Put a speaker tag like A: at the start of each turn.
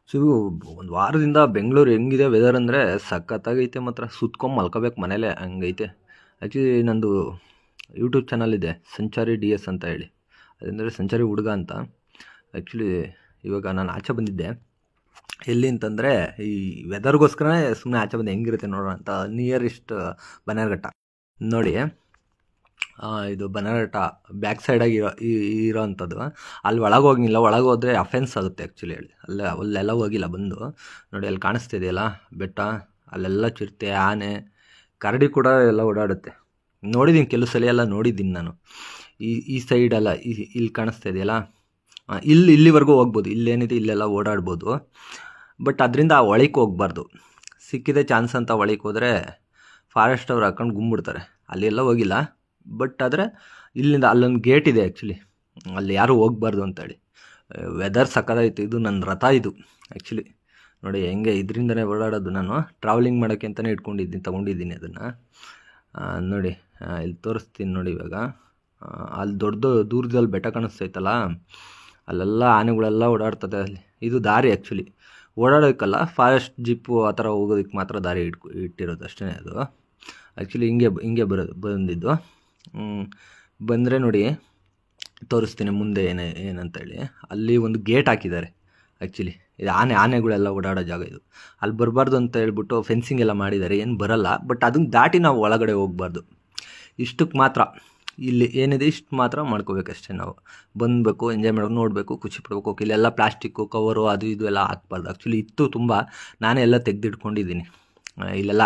A: So ಒಂದು ವಾರದಿಂದ ಬೆಂಗಳೂರು ಹೆಂಗಿದೆ ವೆದರ್ ಅಂದರೆ ಸಖತ್ತಾಗೈತೆ ಮಾತ್ರ. ಸುತ್ಕೊಂಡು ಮಲ್ಕೋಬೇಕು ಮನೇಲೆ ಹಂಗೈತೆ. ಆ್ಯಕ್ಚುಲಿ ನಂದು ಯೂಟ್ಯೂಬ್ ಚಾನಲ್ ಇದೆ, ಸಂಚಾರಿ ಡಿ ಎಸ್ ಅಂತ ಹೇಳಿ. ಅದಂದರೆ ಸಂಚಾರಿ ಹುಡುಗ ಅಂತ. ಆ್ಯಕ್ಚುಲಿ ಇವಾಗ ನಾನು ಆಚೆ ಬಂದಿದ್ದೆ. ಎಲ್ಲಿ ಅಂತಂದರೆ ಈ ವೆದರ್ಗೋಸ್ಕರನೇ ಸುಮ್ಮನೆ ಆಚೆ ಬಂದು ಹೆಂಗಿರುತ್ತೆ ನೋಡೋಣ ಅಂತ. ನಿಯರೆಸ್ಟ್ ಬನ್ನೇರುಘಟ್ಟ ನೋಡಿ. ಇದು ಬನ್ನೇರುಘಟ್ಟ ಬ್ಯಾಕ್ ಸೈಡಾಗಿ ಇರೋ ಅಂಥದ್ದು. ಅಲ್ಲಿ ಒಳಗೆ ಹೋಗಿಲ್ಲ, ಒಳಗೆ ಹೋದರೆ ಅಫೆನ್ಸ್ ಆಗುತ್ತೆ ಆ್ಯಕ್ಚುಲಿ ಹೇಳಿ. ಅಲ್ಲೆಲ್ಲ ಹೋಗಿಲ್ಲ ಬಂದು ನೋಡಿ. ಅಲ್ಲಿ ಕಾಣಿಸ್ತಿದೆಯಲ್ಲ ಬೆಟ್ಟ, ಅಲ್ಲೆಲ್ಲ ಚಿರತೆ, ಆನೆ, ಕರಡಿ ಕೂಡ ಎಲ್ಲ ಓಡಾಡುತ್ತೆ. ನೋಡಿದ್ದೀನಿ, ಕೆಲವು ಸಲ ಎಲ್ಲ ನೋಡಿದ್ದೀನಿ ನಾನು. ಈ ಸೈಡೆಲ್ಲ ಇಲ್ಲಿ ಕಾಣಿಸ್ತಾ ಇದೆಯಲ್ಲ, ಇಲ್ಲಿವರೆಗೂ ಹೋಗ್ಬೋದು. ಇಲ್ಲೇನಿದೆ ಇಲ್ಲೆಲ್ಲ ಓಡಾಡ್ಬೋದು. ಬಟ್ ಅದರಿಂದ ಆ ಒಳಕ್ಕೆ ಹೋಗ್ಬಾರ್ದು. ಸಿಕ್ಕಿದೆ ಚಾನ್ಸ್ ಅಂತ ಒಳಕ್ಕೆ ಹೋದರೆ ಫಾರೆಸ್ಟ್ ಅವ್ರು ಹಾಕೊಂಡು ಗುಂಬಿಡ್ತಾರೆ. ಅಲ್ಲೆಲ್ಲ ಹೋಗಿಲ್ಲ. ಬಟ್ ಆದರೆ ಇಲ್ಲಿಂದ ಅಲ್ಲೊಂದು ಗೇಟ್ ಇದೆ ಆ್ಯಕ್ಚುಲಿ, ಅಲ್ಲಿ ಯಾರೂ ಹೋಗ್ಬಾರ್ದು ಅಂತೇಳಿ. ವೆದರ್ ಸಕ್ಕತ್ತಾಯಿತು. ಇದು ನನ್ನ ರಥ ಇದು ಆ್ಯಕ್ಚುಲಿ ನೋಡಿ. ಹೆಂಗೆ ಇದರಿಂದನೇ ಓಡಾಡೋದು. ನಾನು ಟ್ರಾವೆಲಿಂಗ್ ಮಾಡೋಕ್ಕೆ ಅಂತಲೇ ತೊಗೊಂಡಿದ್ದೀನಿ ಅದನ್ನು ನೋಡಿ. ಇಲ್ಲಿ ತೋರಿಸ್ತೀನಿ ನೋಡಿ. ಇವಾಗ ಅಲ್ಲಿ ದೊಡ್ಡ ದೂರದಲ್ಲಿ ಬೆಟ್ಟ ಕಾಣಿಸ್ತೈತಲ್ಲ, ಅಲ್ಲೆಲ್ಲ ಆನೆಗಳೆಲ್ಲ ಓಡಾಡ್ತದೆ. ಅಲ್ಲಿ ಇದು ದಾರಿ ಆ್ಯಕ್ಚುಲಿ, ಓಡಾಡೋಕ್ಕಲ್ಲ, ಫಾರೆಸ್ಟ್ ಜೀಪು ಆ ಥರ ಹೋಗೋದಕ್ಕೆ ಮಾತ್ರ ದಾರಿ ಇಟ್ಟಿರೋದು ಅಷ್ಟೇ. ಅದು ಆ್ಯಕ್ಚುಲಿ ಹಿಂಗೆ ಬಂದಿದ್ದು. ಬಂದರೆ ನೋಡಿ ತೋರಿಸ್ತೀನಿ ಮುಂದೆ ಏನಂತೇಳಿ. ಅಲ್ಲಿ ಒಂದು ಗೇಟ್ ಹಾಕಿದ್ದಾರೆ ಆ್ಯಕ್ಚುಲಿ. ಇದು ಆನೆಗಳೆಲ್ಲ ಓಡಾಡೋ ಜಾಗ ಇದು. ಅಲ್ಲಿ ಬರಬಾರ್ದು ಅಂತ ಹೇಳ್ಬಿಟ್ಟು ಫೆನ್ಸಿಂಗ್ ಎಲ್ಲ ಮಾಡಿದ್ದಾರೆ. ಏನು ಬರಲ್ಲ, ಬಟ್ ಅದನ್ನ ದಾಟಿ ನಾವು ಒಳಗಡೆ ಹೋಗ್ಬಾರ್ದು. ಇಷ್ಟಕ್ಕೆ ಮಾತ್ರ ಇಲ್ಲಿ ಏನಿದೆ ಇಷ್ಟು ಮಾತ್ರ ಮಾಡ್ಕೋಬೇಕಷ್ಟೇ. ನಾವು ಬಂದಬೇಕು, ಎಂಜಾಯ್ ಮಾಡೋದು, ನೋಡಬೇಕು, ಖುಷಿ ಪಡಬೇಕು. ಇಲ್ಲೆಲ್ಲ ಪ್ಲಾಸ್ಟಿಕ್ಕು ಕವರು ಅದು ಇದು ಎಲ್ಲ ಹಾಕ್ಬಾರ್ದು. ಆ್ಯಕ್ಚುಲಿ ಇತ್ತು ತುಂಬ, ನಾನೇ ಎಲ್ಲ ತೆಗೆದಿಟ್ಕೊಂಡಿದ್ದೀನಿ. ಇಲ್ಲೆಲ್ಲ